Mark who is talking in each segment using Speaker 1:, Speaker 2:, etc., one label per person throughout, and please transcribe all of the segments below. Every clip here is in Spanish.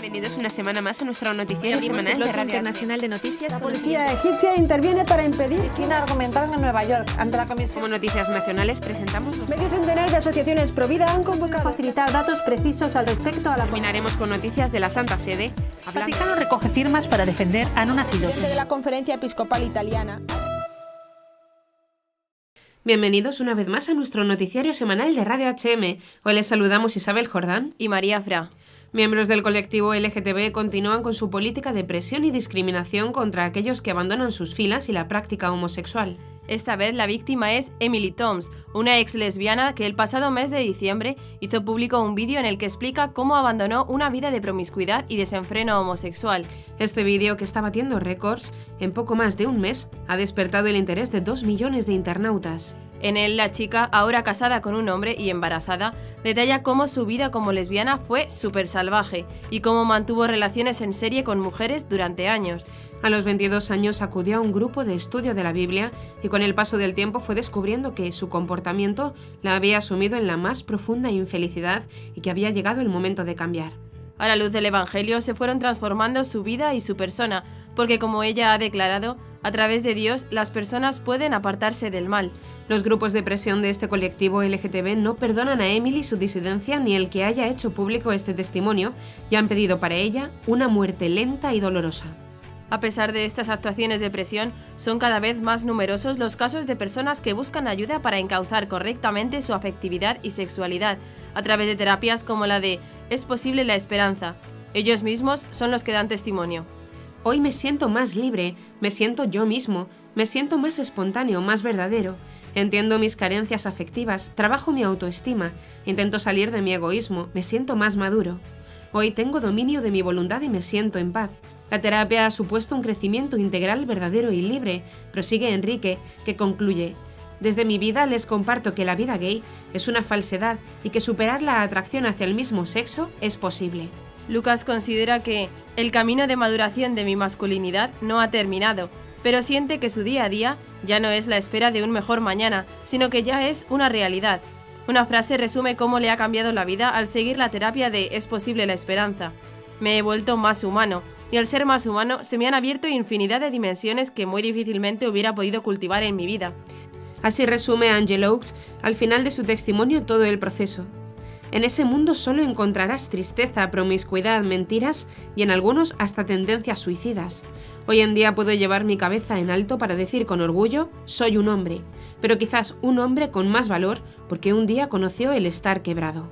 Speaker 1: Bienvenidos una semana más a nuestro noticiero semanal de Radio
Speaker 2: Internacional de Noticias.
Speaker 3: La policía egipcia interviene para impedir que argumentaron en Nueva York ante la comisión.
Speaker 1: Como noticias nacionales presentamos
Speaker 3: Medio centenar de asociaciones pro vida han convocado a facilitar datos precisos al respecto a la...
Speaker 1: Terminaremos con noticias de la Santa Sede.
Speaker 2: El Vaticano recoge firmas para defender a no nacidos.
Speaker 3: De la Conferencia Episcopal Italiana.
Speaker 1: Bienvenidos una vez más a nuestro noticiario semanal de Radio HM. Hoy les saludamos Isabel Jordán
Speaker 4: y María Fra.
Speaker 1: Miembros del colectivo LGTB continúan con su política de presión y discriminación contra aquellos que abandonan sus filas y la práctica homosexual.
Speaker 4: Esta vez la víctima es Emily Toms, una ex lesbiana que el pasado mes de diciembre hizo público un vídeo en el que explica cómo abandonó una vida de promiscuidad y desenfreno homosexual.
Speaker 1: Este vídeo, que está batiendo récords en poco más de un mes, ha despertado el interés de 2 millones de internautas.
Speaker 4: En él, la chica, ahora casada con un hombre y embarazada, detalla cómo su vida como lesbiana fue súper salvaje y cómo mantuvo relaciones en serie con mujeres durante años.
Speaker 1: A los 22 años acudió a un grupo de estudio de la Biblia y con el paso del tiempo fue descubriendo que su comportamiento la había sumido en la más profunda infelicidad y que había llegado el momento de cambiar.
Speaker 4: A la luz del Evangelio se fueron transformando su vida y su persona, porque como ella ha declarado, a través de Dios las personas pueden apartarse del mal.
Speaker 1: Los grupos de presión de este colectivo LGTB no perdonan a Emily su disidencia ni el que haya hecho público este testimonio y han pedido para ella una muerte lenta y dolorosa.
Speaker 4: A pesar de estas actuaciones de presión, son cada vez más numerosos los casos de personas que buscan ayuda para encauzar correctamente su afectividad y sexualidad, a través de terapias como la de Es posible la esperanza. Ellos mismos son los que dan testimonio.
Speaker 1: Hoy me siento más libre, me siento yo mismo, me siento más espontáneo, más verdadero. Entiendo mis carencias afectivas, trabajo mi autoestima, intento salir de mi egoísmo, me siento más maduro. Hoy tengo dominio de mi voluntad y me siento en paz. La terapia ha supuesto un crecimiento integral, verdadero y libre, prosigue Enrique, que concluye: desde mi vida les comparto que la vida gay es una falsedad y que superar la atracción hacia el mismo sexo es posible.
Speaker 4: Lucas considera que el camino de maduración de mi masculinidad no ha terminado, pero siente que su día a día ya no es la espera de un mejor mañana, sino que ya es una realidad. Una frase resume cómo le ha cambiado la vida al seguir la terapia de Es posible la esperanza. Me he vuelto más humano, y al ser más humano se me han abierto infinidad de dimensiones que muy difícilmente hubiera podido cultivar en mi vida.
Speaker 1: Así resume Angela Oakes al final de su testimonio todo el proceso. En ese mundo solo encontrarás tristeza, promiscuidad, mentiras y en algunos hasta tendencias suicidas. Hoy en día puedo llevar mi cabeza en alto para decir con orgullo, soy un hombre, pero quizás un hombre con más valor porque un día conoció el estar quebrado.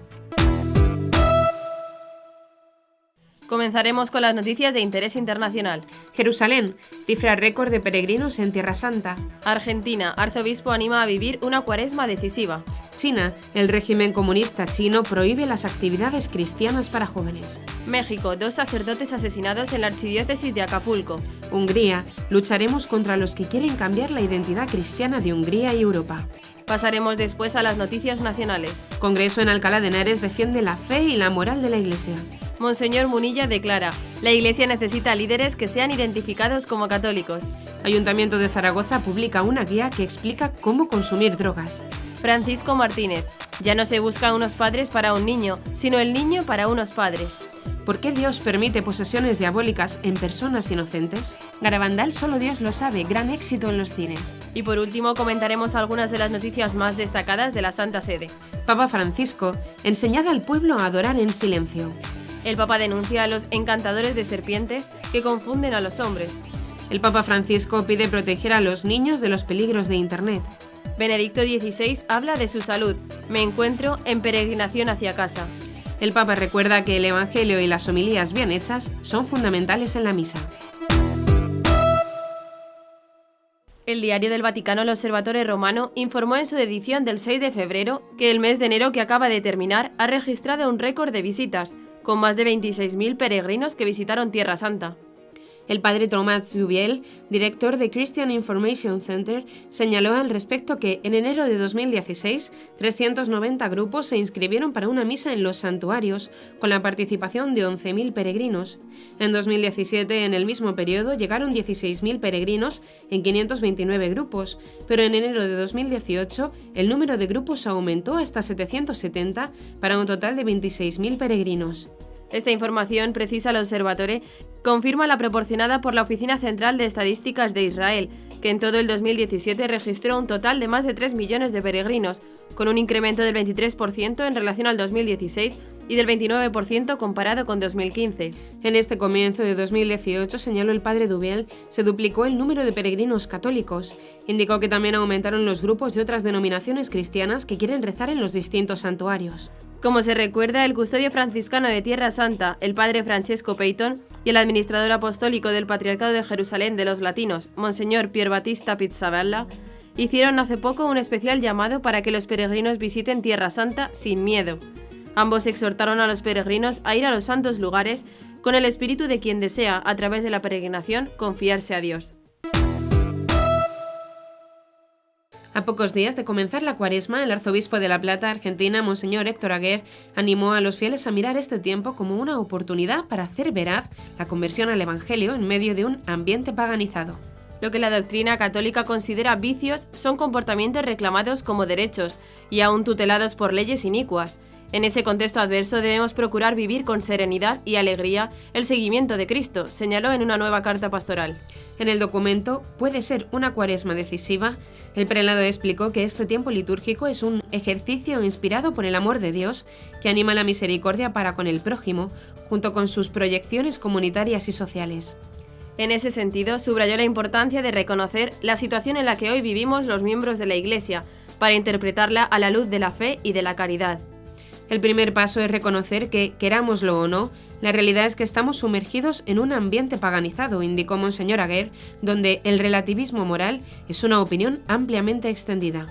Speaker 4: Comenzaremos con las noticias de interés internacional.
Speaker 1: Jerusalén, cifra récord de peregrinos en Tierra Santa.
Speaker 4: Argentina, arzobispo anima a vivir una cuaresma decisiva.
Speaker 1: China, el régimen comunista chino prohíbe las actividades cristianas para jóvenes.
Speaker 4: México, 2 sacerdotes asesinados en la archidiócesis de Acapulco.
Speaker 1: Hungría, lucharemos contra los que quieren cambiar la identidad cristiana de Hungría y Europa.
Speaker 4: Pasaremos después a las noticias nacionales.
Speaker 1: Congreso en Alcalá de Henares defiende la fe y la moral de la Iglesia.
Speaker 4: Monseñor Munilla declara: la Iglesia necesita líderes que sean identificados como católicos.
Speaker 1: Ayuntamiento de Zaragoza publica una guía que explica cómo consumir drogas.
Speaker 4: Francisco Martínez: ya no se buscan unos padres para un niño, sino el niño para unos padres.
Speaker 1: ¿Por qué Dios permite posesiones diabólicas en personas inocentes? Garabandal, solo Dios lo sabe, gran éxito en los cines.
Speaker 4: Y por último comentaremos algunas de las noticias más destacadas de la Santa Sede.
Speaker 1: Papa Francisco, enseñad al pueblo a adorar en silencio.
Speaker 4: El Papa denuncia a los encantadores de serpientes que confunden a los hombres.
Speaker 1: El Papa Francisco pide proteger a los niños de los peligros de Internet.
Speaker 4: Benedicto XVI habla de su salud. Me encuentro en peregrinación hacia casa.
Speaker 1: El Papa recuerda que el Evangelio y las homilías bien hechas son fundamentales en la misa.
Speaker 4: El Diario del Vaticano, el Observatore Romano, informó en su edición del 6 de febrero que el mes de enero que acaba de terminar ha registrado un récord de visitas, con más de 26.000 peregrinos que visitaron Tierra Santa.
Speaker 1: El padre Thomas Zubiel, director de Christian Information Center, señaló al respecto que en enero de 2016, 390 grupos se inscribieron para una misa en los santuarios, con la participación de 11.000 peregrinos. En 2017, en el mismo periodo, llegaron 16.000 peregrinos en 529 grupos, pero en enero de 2018 el número de grupos aumentó hasta 770 para un total de 26.000 peregrinos.
Speaker 4: Esta información, precisa el Observatore, confirma la proporcionada por la Oficina Central de Estadísticas de Israel, que en todo el 2017 registró un total de más de 3 millones de peregrinos, con un incremento del 23% en relación al 2016 y del 29% comparado con 2015.
Speaker 1: En este comienzo de 2018, señaló el padre Dubiel, se duplicó el número de peregrinos católicos. Indicó que también aumentaron los grupos de otras denominaciones cristianas que quieren rezar en los distintos santuarios.
Speaker 4: Como se recuerda, el custodio franciscano de Tierra Santa, el padre Francesco Peyton, y el administrador apostólico del Patriarcado de Jerusalén de los Latinos, Monseñor Pier Battista Pizzaballa, hicieron hace poco un especial llamado para que los peregrinos visiten Tierra Santa sin miedo. Ambos exhortaron a los peregrinos a ir a los santos lugares con el espíritu de quien desea, a través de la peregrinación, confiarse a Dios.
Speaker 1: A pocos días de comenzar la Cuaresma, el arzobispo de La Plata, Argentina, Monseñor Héctor Aguer, animó a los fieles a mirar este tiempo como una oportunidad para hacer veraz la conversión al Evangelio en medio de un ambiente paganizado.
Speaker 4: Lo que la doctrina católica considera vicios son comportamientos reclamados como derechos y aún tutelados por leyes inicuas. En ese contexto adverso debemos procurar vivir con serenidad y alegría el seguimiento de Cristo, señaló en una nueva carta pastoral.
Speaker 1: En el documento «Puede ser una Cuaresma decisiva», el prelado explicó que este tiempo litúrgico es un ejercicio inspirado por el amor de Dios que anima la misericordia para con el prójimo, junto con sus proyecciones comunitarias y sociales.
Speaker 4: En ese sentido, subrayó la importancia de reconocer la situación en la que hoy vivimos los miembros de la Iglesia, para interpretarla a la luz de la fe y de la caridad.
Speaker 1: El primer paso es reconocer que, querámoslo o no, la realidad es que estamos sumergidos en un ambiente paganizado, indicó Monseñor Aguer, donde el relativismo moral es una opinión ampliamente extendida.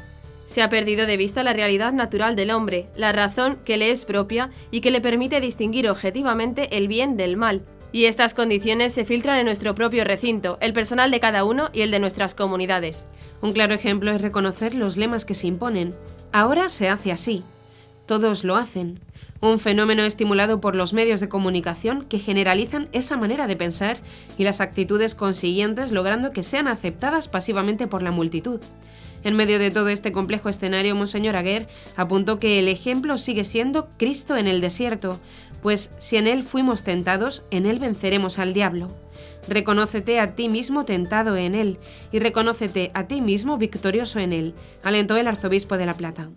Speaker 4: Se ha perdido de vista la realidad natural del hombre, la razón que le es propia y que le permite distinguir objetivamente el bien del mal. Y estas condiciones se filtran en nuestro propio recinto, el personal de cada uno y el de nuestras comunidades.
Speaker 1: Un claro ejemplo es reconocer los lemas que se imponen. Ahora se hace así. Todos lo hacen. Un fenómeno estimulado por los medios de comunicación que generalizan esa manera de pensar y las actitudes consiguientes, logrando que sean aceptadas pasivamente por la multitud. En medio de todo este complejo escenario, Monseñor Aguer apuntó que el ejemplo sigue siendo Cristo en el desierto, pues si en Él fuimos tentados, en Él venceremos al diablo. Reconócete a ti mismo tentado en Él y reconócete a ti mismo victorioso en Él, alentó el arzobispo de La Plata.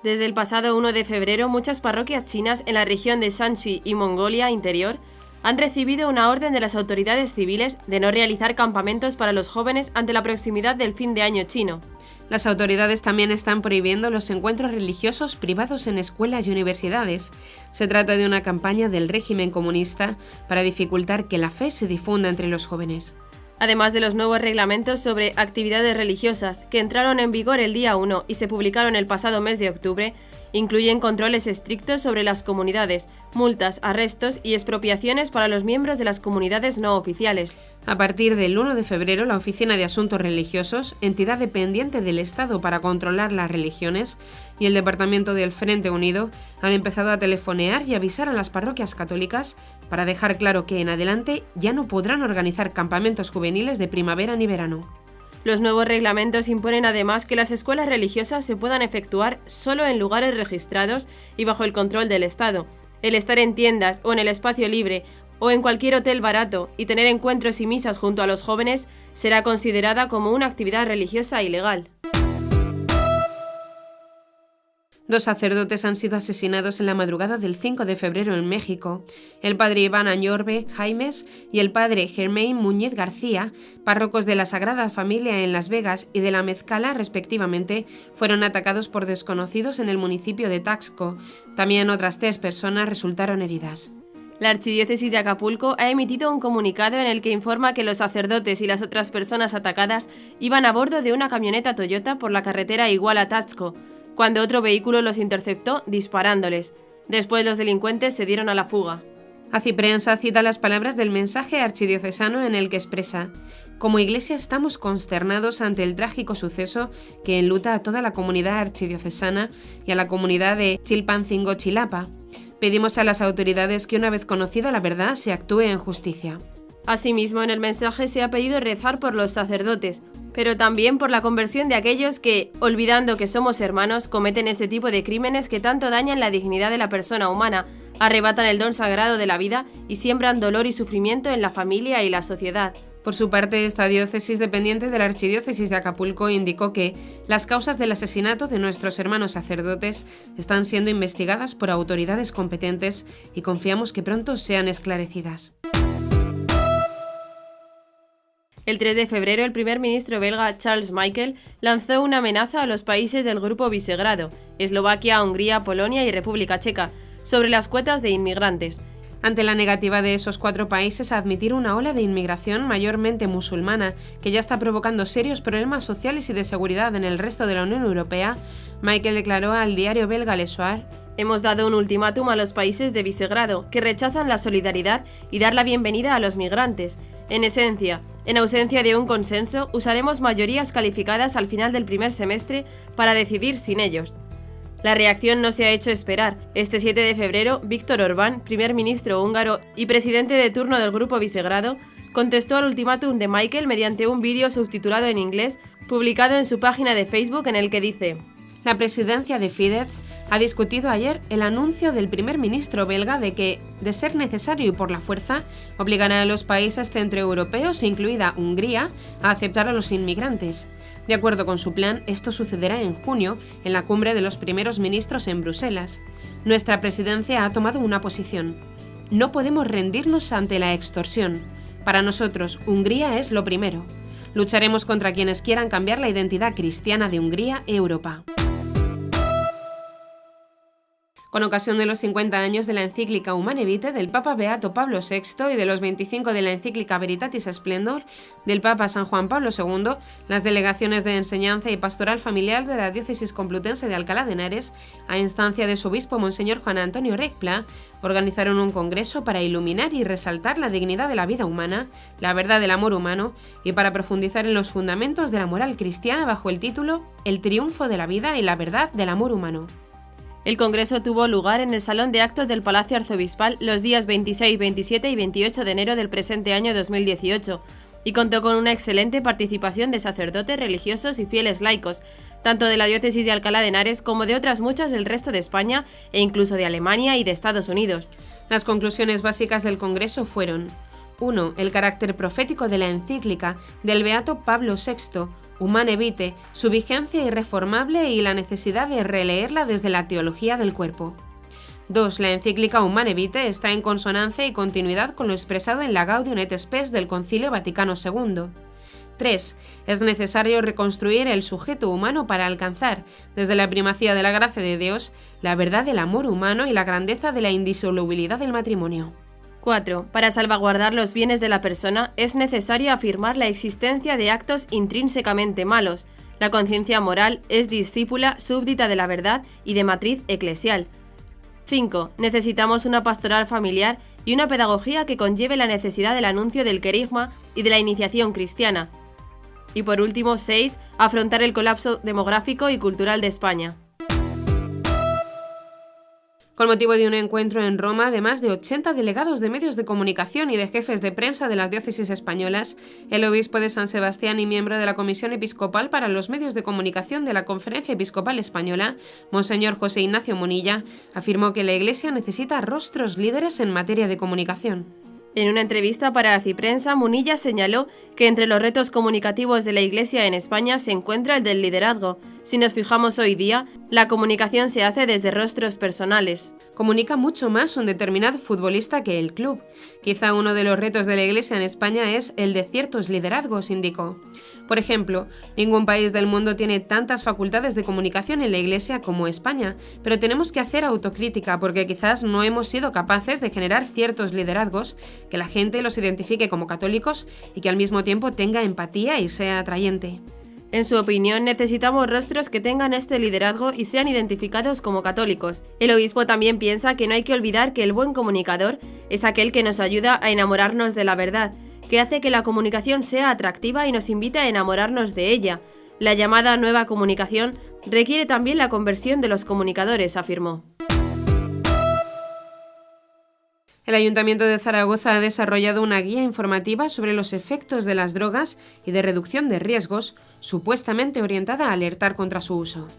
Speaker 4: Desde el pasado 1 de febrero, muchas parroquias chinas en la región de Shanxi y Mongolia Interior han recibido una orden de las autoridades civiles de no realizar campamentos para los jóvenes ante la proximidad del fin de año chino.
Speaker 1: Las autoridades también están prohibiendo los encuentros religiosos privados en escuelas y universidades. Se trata de una campaña del régimen comunista para dificultar que la fe se difunda entre los jóvenes.
Speaker 4: Además de los nuevos reglamentos sobre actividades religiosas que entraron en vigor el día 1 y se publicaron el pasado mes de octubre, incluyen controles estrictos sobre las comunidades, multas, arrestos y expropiaciones para los miembros de las comunidades no oficiales.
Speaker 1: A partir del 1 de febrero, la Oficina de Asuntos Religiosos, entidad dependiente del Estado para controlar las religiones, y el Departamento del Frente Unido han empezado a telefonear y avisar a las parroquias católicas para dejar claro que en adelante ya no podrán organizar campamentos juveniles de primavera ni verano.
Speaker 4: Los nuevos reglamentos imponen además que las escuelas religiosas se puedan efectuar solo en lugares registrados y bajo el control del Estado. El estar en tiendas o en el espacio libre o en cualquier hotel barato y tener encuentros y misas junto a los jóvenes será considerada como una actividad religiosa ilegal.
Speaker 1: 2 sacerdotes han sido asesinados en la madrugada del 5 de febrero en México. El padre Iván Añorbe Jaimes y el padre Germain Muñiz García, párrocos de la Sagrada Familia en Las Vegas y de la Mezcala, respectivamente, fueron atacados por desconocidos en el municipio de Taxco. También otras 3 personas resultaron heridas.
Speaker 4: La Archidiócesis de Acapulco ha emitido un comunicado en el que informa que los sacerdotes y las otras personas atacadas iban a bordo de una camioneta Toyota por la carretera Iguala-Taxco, cuando otro vehículo los interceptó disparándoles. Después los delincuentes se dieron a la fuga.
Speaker 1: Aciprensa cita las palabras del mensaje archidiocesano en el que expresa: como Iglesia estamos consternados ante el trágico suceso que enluta a toda la comunidad archidiocesana y a la comunidad de Chilpancingo Chilapa. Pedimos a las autoridades que una vez conocida la verdad se actúe en justicia.
Speaker 4: Asimismo, en el mensaje se ha pedido rezar por los sacerdotes, pero también por la conversión de aquellos que, olvidando que somos hermanos, cometen este tipo de crímenes que tanto dañan la dignidad de la persona humana, arrebatan el don sagrado de la vida y siembran dolor y sufrimiento en la familia y la sociedad.
Speaker 1: Por su parte, esta diócesis dependiente de la Archidiócesis de Acapulco indicó que las causas del asesinato de nuestros hermanos sacerdotes están siendo investigadas por autoridades competentes y confiamos que pronto sean esclarecidas.
Speaker 4: El 3 de febrero, el primer ministro belga Charles Michel lanzó una amenaza a los países del Grupo Visegrado, Eslovaquia, Hungría, Polonia y República Checa, sobre las cuotas de inmigrantes.
Speaker 1: Ante la negativa de esos 4 países a admitir una ola de inmigración mayormente musulmana que ya está provocando serios problemas sociales y de seguridad en el resto de la Unión Europea, Michel declaró al diario belga Le Soir:
Speaker 4: «Hemos dado un ultimátum a los países de Visegrado, que rechazan la solidaridad y dar la bienvenida a los migrantes. En esencia, en ausencia de un consenso, usaremos mayorías calificadas al final del primer semestre para decidir sin ellos». La reacción no se ha hecho esperar. Este 7 de febrero, Viktor Orbán, primer ministro húngaro y presidente de turno del Grupo Visegrado, contestó al ultimátum de Michel mediante un vídeo subtitulado en inglés publicado en su página de Facebook en el que dice:
Speaker 1: La presidencia de Fidesz ha discutido ayer el anuncio del primer ministro belga de que, de ser necesario y por la fuerza, obligará a los países centroeuropeos, incluida Hungría, a aceptar a los inmigrantes. De acuerdo con su plan, esto sucederá en junio, en la cumbre de los primeros ministros en Bruselas. Nuestra presidencia ha tomado una posición. No podemos rendirnos ante la extorsión. Para nosotros, Hungría es lo primero. Lucharemos contra quienes quieran cambiar la identidad cristiana de Hungría e Europa. Con ocasión de los 50 años de la encíclica Humane Vitae del Papa Beato Pablo VI y de los 25 de la encíclica Veritatis Splendor del Papa San Juan Pablo II, las delegaciones de enseñanza y pastoral familiar de la diócesis complutense de Alcalá de Henares, a instancia de su obispo Monseñor Juan Antonio Recpla, organizaron un congreso para iluminar y resaltar la dignidad de la vida humana, la verdad del amor humano y para profundizar en los fundamentos de la moral cristiana bajo el título El triunfo de la vida y la verdad del amor humano.
Speaker 4: El congreso tuvo lugar en el Salón de Actos del Palacio Arzobispal los días 26, 27 y 28 de enero del presente año 2018 y contó con una excelente participación de sacerdotes, religiosos y fieles laicos, tanto de la diócesis de Alcalá de Henares como de otras muchas del resto de España e incluso de Alemania y de Estados Unidos.
Speaker 1: Las conclusiones básicas del congreso fueron: 1. El carácter profético de la encíclica del Beato Pablo VI, Humane Vitae, su vigencia irreformable y la necesidad de releerla desde la teología del cuerpo. 2. La encíclica Humane Vitae está en consonancia y continuidad con lo expresado en la Gaudium et Spes del Concilio Vaticano II. 3. Es necesario reconstruir el sujeto humano para alcanzar, desde la primacía de la gracia de Dios, la verdad del amor humano y la grandeza de la indisolubilidad del matrimonio.
Speaker 4: 4. Para salvaguardar los bienes de la persona es necesario afirmar la existencia de actos intrínsecamente malos. La conciencia moral es discípula súbdita de la verdad y de matriz eclesial. 5. Necesitamos una pastoral familiar y una pedagogía que conlleve la necesidad del anuncio del querigma y de la iniciación cristiana. Y por último, 6. Afrontar el colapso demográfico y cultural de España.
Speaker 1: Con motivo de un encuentro en Roma de más de 80 delegados de medios de comunicación y de jefes de prensa de las diócesis españolas, el obispo de San Sebastián y miembro de la Comisión Episcopal para los Medios de Comunicación de la Conferencia Episcopal Española, Monseñor José Ignacio Munilla, afirmó que la Iglesia necesita rostros líderes en materia de comunicación.
Speaker 4: En una entrevista para Aciprensa, Munilla señaló que entre los retos comunicativos de la Iglesia en España se encuentra el del liderazgo. Si nos fijamos hoy día, la comunicación se hace desde rostros personales.
Speaker 1: Comunica mucho más un determinado futbolista que el club. Quizá uno de los retos de la Iglesia en España es el de ciertos liderazgos, indicó. Por ejemplo, ningún país del mundo tiene tantas facultades de comunicación en la Iglesia como España, pero tenemos que hacer autocrítica porque quizás no hemos sido capaces de generar ciertos liderazgos que la gente los identifique como católicos y que al mismo tiempo tenga empatía y sea atrayente.
Speaker 4: En su opinión, necesitamos rostros que tengan este liderazgo y sean identificados como católicos. El obispo también piensa que no hay que olvidar que el buen comunicador es aquel que nos ayuda a enamorarnos de la verdad, que hace que la comunicación sea atractiva y nos invita a enamorarnos de ella. La llamada nueva comunicación requiere también la conversión de los comunicadores, afirmó.
Speaker 1: El Ayuntamiento de Zaragoza ha desarrollado una guía informativa sobre los efectos de las drogas y de reducción de riesgos, supuestamente orientada a alertar contra su uso.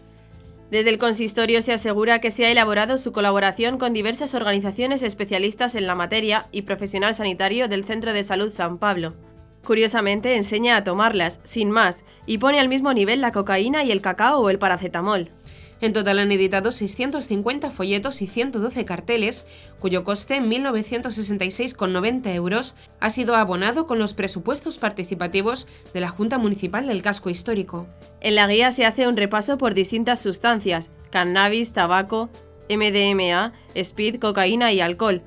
Speaker 4: Desde el consistorio se asegura que se ha elaborado su colaboración con diversas organizaciones especialistas en la materia y profesional sanitario del Centro de Salud San Pablo. Curiosamente, enseña a tomarlas, sin más, y pone al mismo nivel la cocaína y el cacao o el paracetamol.
Speaker 1: En total han editado 650 folletos y 112 carteles, cuyo coste, 1.966,90 euros, ha sido abonado con los presupuestos participativos de la Junta Municipal del Casco Histórico.
Speaker 4: En la guía se hace un repaso por distintas sustancias: cannabis, tabaco, MDMA, speed, cocaína y alcohol.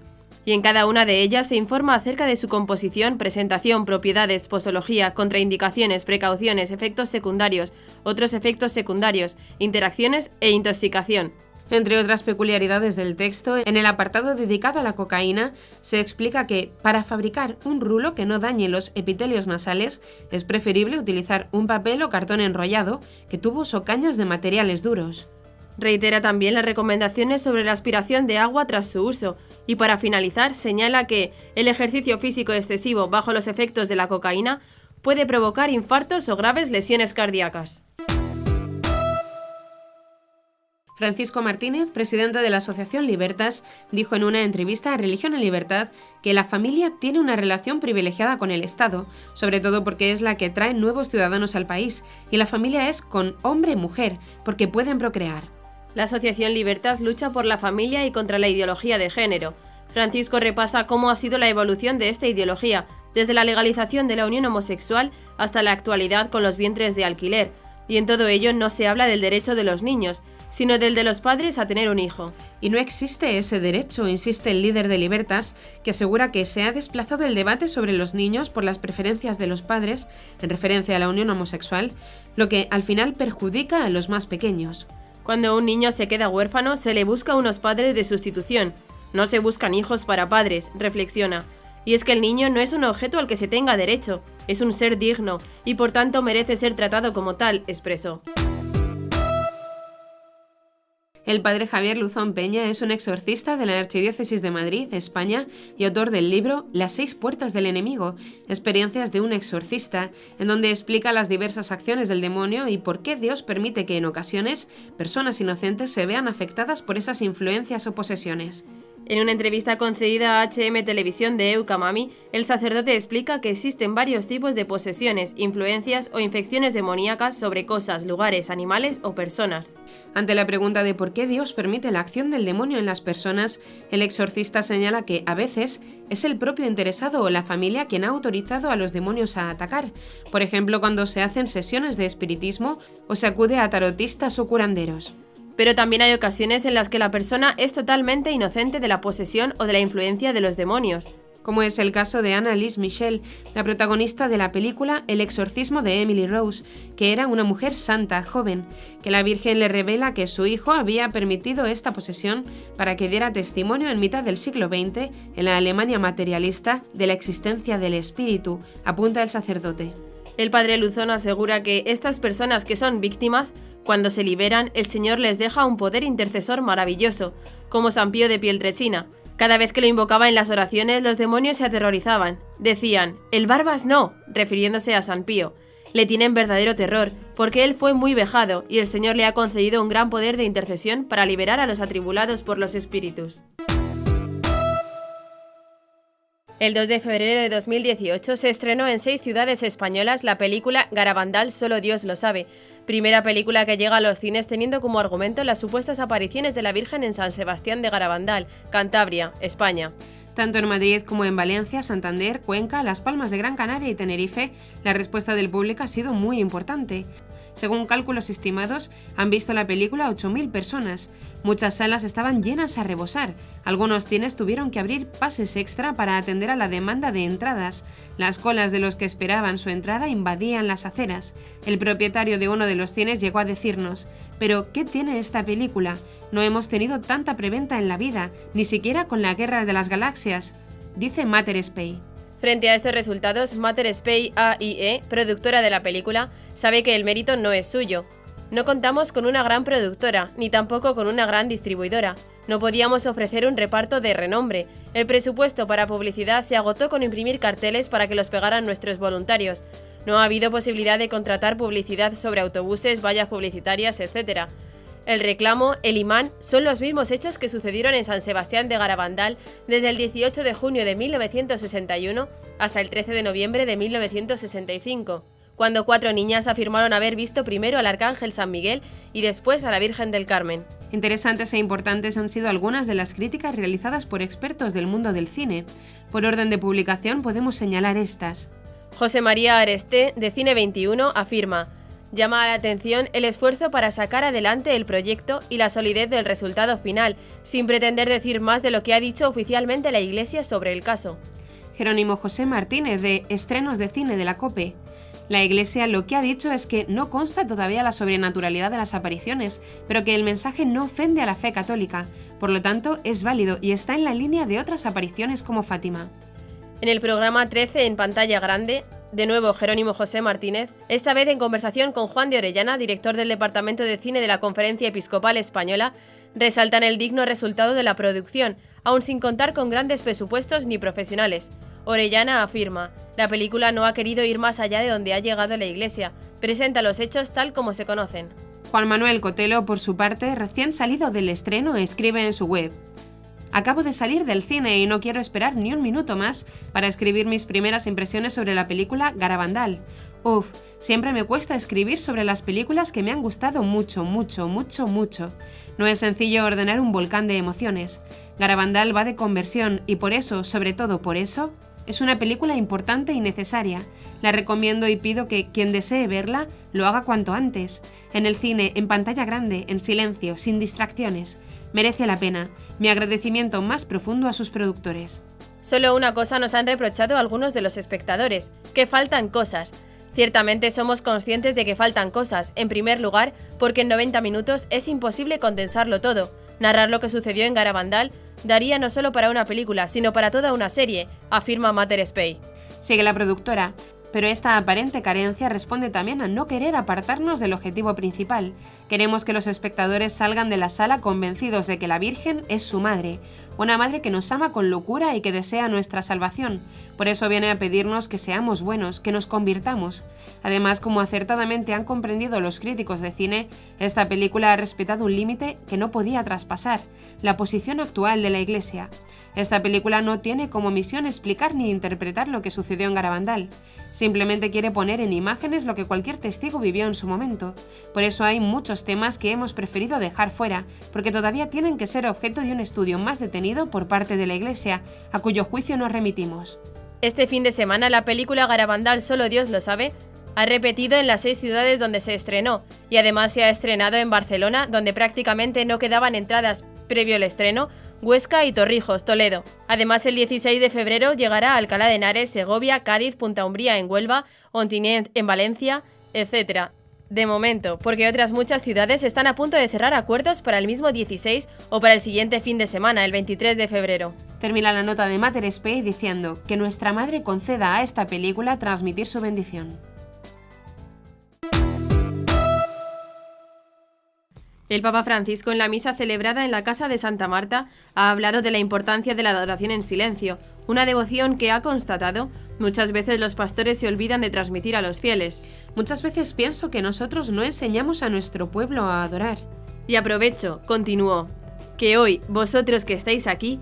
Speaker 4: Y en cada una de ellas se informa acerca de su composición, presentación, propiedades, posología, contraindicaciones, precauciones, efectos secundarios, otros efectos secundarios, interacciones e intoxicación.
Speaker 1: Entre otras peculiaridades del texto, en el apartado dedicado a la cocaína se explica que, para fabricar un rulo que no dañe los epitelios nasales, es preferible utilizar un papel o cartón enrollado que tubos o cañas de materiales duros.
Speaker 4: Reitera también las recomendaciones sobre la aspiración de agua tras su uso y, para finalizar, señala que el ejercicio físico excesivo bajo los efectos de la cocaína puede provocar infartos o graves lesiones cardíacas.
Speaker 1: Francisco Martínez, presidente de la Asociación Libertas, dijo en una entrevista a Religión en Libertad que la familia tiene una relación privilegiada con el Estado, sobre todo porque es la que trae nuevos ciudadanos al país, y la familia es con hombre y mujer, porque pueden procrear.
Speaker 4: La Asociación Libertas lucha por la familia y contra la ideología de género. Francisco repasa cómo ha sido la evolución de esta ideología, desde la legalización de la unión homosexual hasta la actualidad con los vientres de alquiler, y en todo ello no se habla del derecho de los niños, sino del de los padres a tener un hijo.
Speaker 1: Y no existe ese derecho, insiste el líder de Libertas, que asegura que se ha desplazado el debate sobre los niños por las preferencias de los padres en referencia a la unión homosexual, lo que al final perjudica a los más pequeños.
Speaker 4: Cuando un niño se queda huérfano, se le busca unos padres de sustitución. No se buscan hijos para padres, reflexiona. Y es que el niño no es un objeto al que se tenga derecho, es un ser digno y por tanto merece ser tratado como tal, expresó.
Speaker 1: El padre Javier Luzón Peña es un exorcista de la Archidiócesis de Madrid, España, y autor del libro Las 6 puertas del enemigo, experiencias de un exorcista, en donde explica las diversas acciones del demonio y por qué Dios permite que en ocasiones personas inocentes se vean afectadas por esas influencias o posesiones.
Speaker 4: En una entrevista concedida a HM Televisión de Eucamami, el sacerdote explica que existen varios tipos de posesiones, influencias o infecciones demoníacas sobre cosas, lugares, animales o personas.
Speaker 1: Ante la pregunta de por qué Dios permite la acción del demonio en las personas, el exorcista señala que, a veces, es el propio interesado o la familia quien ha autorizado a los demonios a atacar, por ejemplo cuando se hacen sesiones de espiritismo o se acude a tarotistas o curanderos.
Speaker 4: Pero también hay ocasiones en las que la persona es totalmente inocente de la posesión o de la influencia de los demonios.
Speaker 1: Como es el caso de Annalise Michel, la protagonista de la película El exorcismo de Emily Rose, que era una mujer santa, joven, que la Virgen le revela que su hijo había permitido esta posesión para que diera testimonio en mitad del siglo XX, en la Alemania materialista, de la existencia del espíritu, apunta el sacerdote.
Speaker 4: El padre Luzón asegura que estas personas que son víctimas, cuando se liberan, el Señor les deja un poder intercesor maravilloso, como San Pío de Pietrelcina. Cada vez que lo invocaba en las oraciones, los demonios se aterrorizaban. Decían, «El Barbas no», refiriéndose a San Pío. Le tienen verdadero terror, porque él fue muy vejado y el Señor le ha concedido un gran poder de intercesión para liberar a los atribulados por los espíritus. El 2 de febrero de 2018 se estrenó en 6 ciudades españolas la película Garabandal, solo Dios lo sabe, primera película que llega a los cines teniendo como argumento las supuestas apariciones de la Virgen en San Sebastián de Garabandal, Cantabria, España.
Speaker 1: Tanto en Madrid como en Valencia, Santander, Cuenca, Las Palmas de Gran Canaria y Tenerife, la respuesta del público ha sido muy importante. Según cálculos estimados, han visto la película 8.000 personas. Muchas salas estaban llenas a rebosar. Algunos cines tuvieron que abrir pases extra para atender a la demanda de entradas. Las colas de los que esperaban su entrada invadían las aceras. El propietario de uno de los cines llegó a decirnos: «¿Pero qué tiene esta película? No hemos tenido tanta preventa en la vida, ni siquiera con la Guerra de las Galaxias», dice Mater Spey.
Speaker 4: Frente a estos resultados, Mater Spey AIE, productora de la película, sabe que el mérito no es suyo. No contamos con una gran productora, ni tampoco con una gran distribuidora. No podíamos ofrecer un reparto de renombre. El presupuesto para publicidad se agotó con imprimir carteles para que los pegaran nuestros voluntarios. No ha habido posibilidad de contratar publicidad sobre autobuses, vallas publicitarias, etc. El reclamo, el imán, son los mismos hechos que sucedieron en San Sebastián de Garabandal desde el 18 de junio de 1961 hasta el 13 de noviembre de 1965. Cuando 4 niñas afirmaron haber visto primero al Arcángel San Miguel y después a la Virgen del Carmen.
Speaker 1: Interesantes e importantes han sido algunas de las críticas realizadas por expertos del mundo del cine. Por orden de publicación podemos señalar estas.
Speaker 4: José María Aresté, de Cine 21, afirma: llama a la atención el esfuerzo para sacar adelante el proyecto y la solidez del resultado final, sin pretender decir más de lo que ha dicho oficialmente la Iglesia sobre el caso.
Speaker 1: Jerónimo José Martínez, de Estrenos de Cine de la COPE. La Iglesia lo que ha dicho es que no consta todavía la sobrenaturalidad de las apariciones, pero que el mensaje no ofende a la fe católica, por lo tanto es válido y está en la línea de otras apariciones como Fátima.
Speaker 4: En el programa 13 en pantalla grande, de nuevo Jerónimo José Martínez, esta vez en conversación con Juan de Orellana, director del Departamento de Cine de la Conferencia Episcopal Española, resaltan el digno resultado de la producción, aun sin contar con grandes presupuestos ni profesionales. Orellana afirma: la película no ha querido ir más allá de donde ha llegado la Iglesia, presenta los hechos tal como se conocen.
Speaker 1: Juan Manuel Cotelo, por su parte, recién salido del estreno, escribe en su web: acabo de salir del cine y no quiero esperar ni un minuto más para escribir mis primeras impresiones sobre la película Garabandal. Siempre me cuesta escribir sobre las películas que me han gustado mucho. No es sencillo ordenar un volcán de emociones. Garabandal va de conversión y por eso, sobre todo por eso, es una película importante y necesaria. La recomiendo y pido que quien desee verla lo haga cuanto antes. En el cine, en pantalla grande, en silencio, sin distracciones. Merece la pena. Mi agradecimiento más profundo a sus productores.
Speaker 4: Solo una cosa nos han reprochado algunos de los espectadores: que faltan cosas. Ciertamente somos conscientes de que faltan cosas, en primer lugar, porque en 90 minutos es imposible condensarlo todo. Narrar lo que sucedió en Garabandal daría no solo para una película, sino para toda una serie, afirma Mater Spey.
Speaker 1: Sigue la productora, pero esta aparente carencia responde también a no querer apartarnos del objetivo principal. Queremos que los espectadores salgan de la sala convencidos de que la Virgen es su madre, una madre que nos ama con locura y que desea nuestra salvación. Por eso viene a pedirnos que seamos buenos, que nos convirtamos. Además, como acertadamente han comprendido los críticos de cine, esta película ha respetado un límite que no podía traspasar: la posición actual de la Iglesia. Esta película no tiene como misión explicar ni interpretar lo que sucedió en Garabandal. Simplemente quiere poner en imágenes lo que cualquier testigo vivió en su momento. Por eso hay muchos temas que hemos preferido dejar fuera, porque todavía tienen que ser objeto de un estudio más detenido por parte de la Iglesia, a cuyo juicio nos remitimos.
Speaker 4: Este fin de semana la película Garabandal, solo Dios lo sabe, ha repetido en las 6 ciudades donde se estrenó, y además se ha estrenado en Barcelona, donde prácticamente no quedaban entradas previo al estreno, Huesca y Torrijos, Toledo. Además, el 16 de febrero llegará a Alcalá de Henares, Segovia, Cádiz, Punta Umbría en Huelva, Ontinyent en Valencia, etc. De momento, porque otras muchas ciudades están a punto de cerrar acuerdos para el mismo 16 o para el siguiente fin de semana, el 23 de febrero.
Speaker 1: Termina la nota de Mater Spey diciendo que nuestra Madre conceda a esta película transmitir su bendición.
Speaker 4: El Papa Francisco, en la misa celebrada en la Casa de Santa Marta, ha hablado de la importancia de la adoración en silencio, una devoción que, ha constatado, muchas veces los pastores se olvidan de transmitir a los fieles.
Speaker 1: Muchas veces pienso que nosotros no enseñamos a nuestro pueblo a adorar.
Speaker 4: Y aprovecho, continuó, que hoy, vosotros que estáis aquí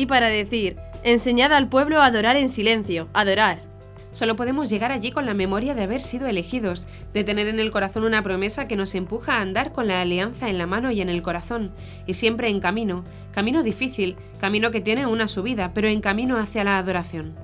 Speaker 4: para decir: enseñad al pueblo a adorar en silencio, adorar.
Speaker 1: Solo podemos llegar allí con la memoria de haber sido elegidos, de tener en el corazón una promesa que nos empuja a andar con la alianza en la mano y en el corazón, y siempre en camino difícil, camino que tiene una subida, pero en camino hacia la adoración.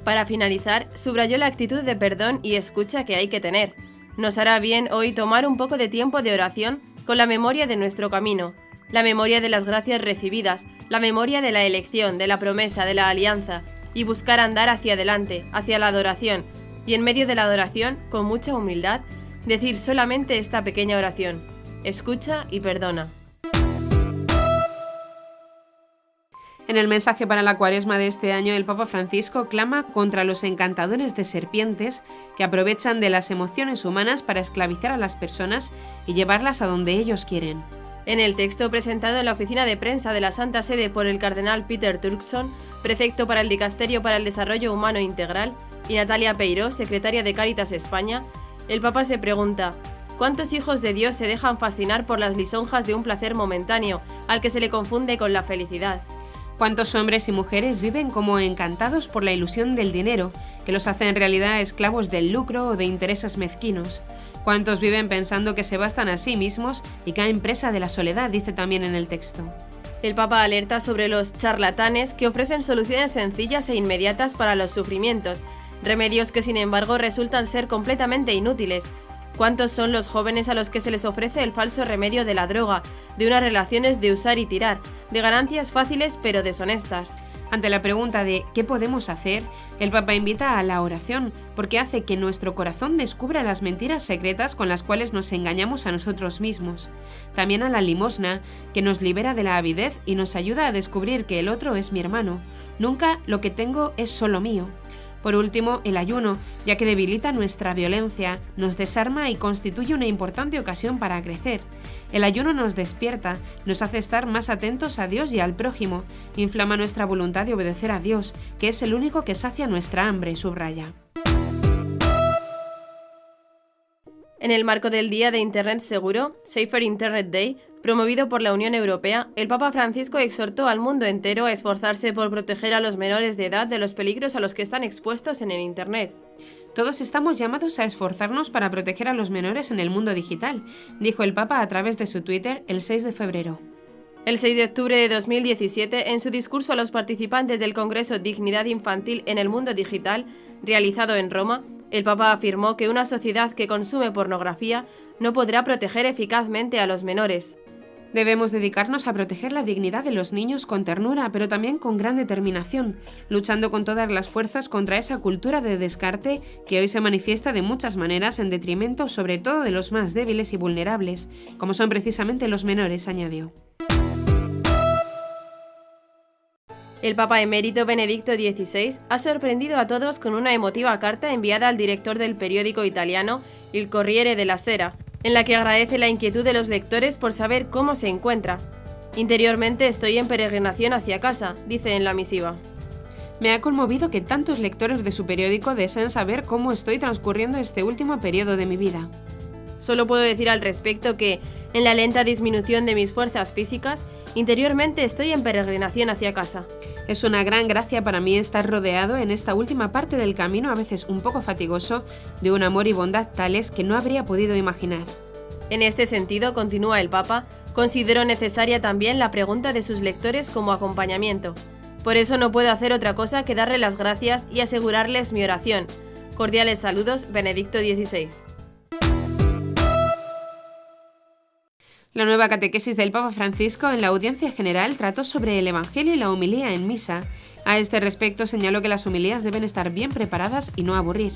Speaker 4: Para finalizar, subrayó la actitud de perdón y escucha que hay que tener. Nos hará bien hoy tomar un poco de tiempo de oración con la memoria de nuestro camino, la memoria de las gracias recibidas, la memoria de la elección, de la promesa, de la alianza, y buscar andar hacia adelante, hacia la adoración, y en medio de la adoración, con mucha humildad, decir solamente esta pequeña oración: escucha y perdona.
Speaker 1: En el mensaje para la Cuaresma de este año, el Papa Francisco clama contra los encantadores de serpientes que aprovechan de las emociones humanas para esclavizar a las personas y llevarlas a donde ellos quieren.
Speaker 4: En el texto presentado en la oficina de prensa de la Santa Sede por el cardenal Peter Turkson, prefecto para el Dicasterio para el Desarrollo Humano Integral, y Natalia Peiró, secretaria de Cáritas España, el Papa se pregunta: ¿cuántos hijos de Dios se dejan fascinar por las lisonjas de un placer momentáneo al que se le confunde con la felicidad?
Speaker 1: ¿Cuántos hombres y mujeres viven como encantados por la ilusión del dinero, que los hace en realidad esclavos del lucro o de intereses mezquinos? ¿Cuántos viven pensando que se bastan a sí mismos y caen presa de la soledad?, dice también en el texto.
Speaker 4: El Papa alerta sobre los charlatanes que ofrecen soluciones sencillas e inmediatas para los sufrimientos, remedios que sin embargo resultan ser completamente inútiles. ¿Cuántos son los jóvenes a los que se les ofrece el falso remedio de la droga, de unas relaciones de usar y tirar, de ganancias fáciles pero deshonestas? Ante la pregunta de ¿qué podemos hacer?, el Papa invita a la oración, porque hace que nuestro corazón descubra las mentiras secretas con las cuales nos engañamos a nosotros mismos. También a la limosna, que nos libera de la avidez y nos ayuda a descubrir que el otro es mi hermano. Nunca lo que tengo es solo mío. Por último, el ayuno, ya que debilita nuestra violencia, nos desarma y constituye una importante ocasión para crecer. El ayuno nos despierta, nos hace estar más atentos a Dios y al prójimo, inflama nuestra voluntad de obedecer a Dios, que es el único que sacia nuestra hambre, subraya. En el marco del Día de Internet Seguro, Safer Internet Day, promovido por la Unión Europea, el Papa Francisco exhortó al mundo entero a esforzarse por proteger a los menores de edad de los peligros a los que están expuestos en el Internet.
Speaker 1: Todos estamos llamados a esforzarnos para proteger a los menores en el mundo digital, dijo el Papa a través de su Twitter el 6 de febrero.
Speaker 4: El 6 de octubre de 2017, en su discurso a los participantes del Congreso Dignidad Infantil en el Mundo Digital, realizado en Roma, el Papa afirmó que una sociedad que consume pornografía no podrá proteger eficazmente a los menores.
Speaker 1: Debemos dedicarnos a proteger la dignidad de los niños con ternura, pero también con gran determinación, luchando con todas las fuerzas contra esa cultura de descarte que hoy se manifiesta de muchas maneras en detrimento sobre todo de los más débiles y vulnerables, como son precisamente los menores, añadió.
Speaker 4: El Papa emérito Benedicto XVI ha sorprendido a todos con una emotiva carta enviada al director del periódico italiano Il Corriere della Sera, en la que agradece la inquietud de los lectores por saber cómo se encuentra. Interiormente estoy en peregrinación hacia casa, dice en la misiva.
Speaker 1: Me ha conmovido que tantos lectores de su periódico deseen saber cómo estoy transcurriendo este último periodo de mi vida.
Speaker 4: Solo puedo decir al respecto que, en la lenta disminución de mis fuerzas físicas, interiormente estoy en peregrinación hacia casa.
Speaker 1: Es una gran gracia para mí estar rodeado en esta última parte del camino, a veces un poco fatigoso, de un amor y bondad tales que no habría podido imaginar.
Speaker 4: En este sentido, continúa el Papa, considero necesaria también la pregunta de sus lectores como acompañamiento. Por eso no puedo hacer otra cosa que darle las gracias y asegurarles mi oración. Cordiales saludos, Benedicto XVI.
Speaker 1: La nueva catequesis del Papa Francisco en la audiencia general trató sobre el Evangelio y la homilía en misa. A este respecto señaló que las homilías deben estar bien preparadas y no aburrir.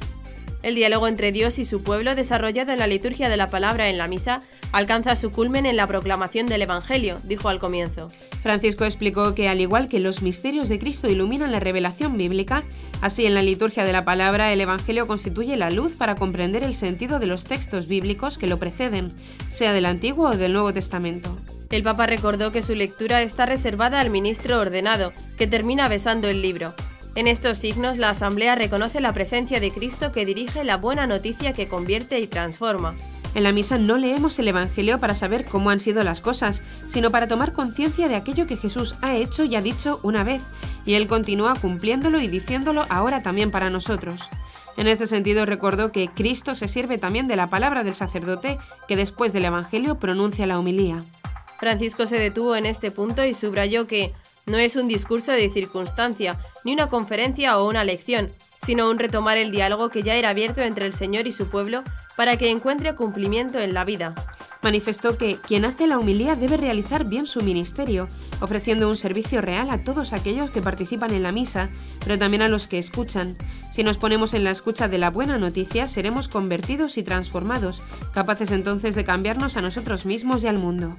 Speaker 4: El diálogo entre Dios y su pueblo, desarrollado en la liturgia de la palabra en la misa, alcanza su culmen en la proclamación del Evangelio, dijo al comienzo.
Speaker 1: Francisco explicó que, al igual que los misterios de Cristo iluminan la revelación bíblica, así en la liturgia de la palabra el Evangelio constituye la luz para comprender el sentido de los textos bíblicos que lo preceden, sea del Antiguo o del Nuevo Testamento.
Speaker 4: El Papa recordó que su lectura está reservada al ministro ordenado, que termina besando el libro. En estos signos, la Asamblea reconoce la presencia de Cristo que dirige la buena noticia que convierte y transforma.
Speaker 1: En la misa no leemos el Evangelio para saber cómo han sido las cosas, sino para tomar conciencia de aquello que Jesús ha hecho y ha dicho una vez, y Él continúa cumpliéndolo y diciéndolo ahora también para nosotros. En este sentido recordó que Cristo se sirve también de la palabra del sacerdote que después del Evangelio pronuncia la homilía.
Speaker 4: Francisco se detuvo en este punto y subrayó que no es un discurso de circunstancia, ni una conferencia o una lección, sino un retomar el diálogo que ya era abierto entre el Señor y su pueblo para que encuentre cumplimiento en la vida.
Speaker 1: Manifestó que quien hace la homilía debe realizar bien su ministerio, ofreciendo un servicio real a todos aquellos que participan en la misa, pero también a los que escuchan. Si nos ponemos en la escucha de la buena noticia, seremos convertidos y transformados, capaces entonces de cambiarnos a nosotros mismos y al mundo.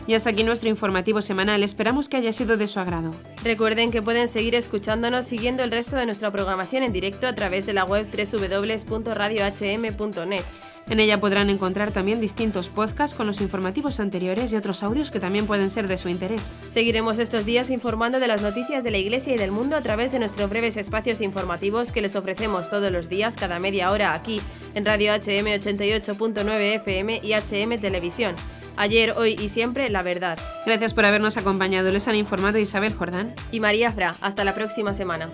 Speaker 1: Y hasta aquí nuestro informativo semanal, esperamos que haya sido de su agrado.
Speaker 4: Recuerden que pueden seguir escuchándonos siguiendo el resto de nuestra programación en directo a través de la web www.radiohm.net.
Speaker 1: En ella podrán encontrar también distintos podcasts con los informativos anteriores y otros audios que también pueden ser de su interés.
Speaker 4: Seguiremos estos días informando de las noticias de la Iglesia y del mundo a través de nuestros breves espacios informativos que les ofrecemos todos los días, cada media hora, aquí en Radio HM 88.9 FM y HM Televisión. Ayer, hoy y siempre, la verdad.
Speaker 1: Gracias por habernos acompañado. Les han informado Isabel Jordán
Speaker 4: y María Fra. Hasta la próxima semana.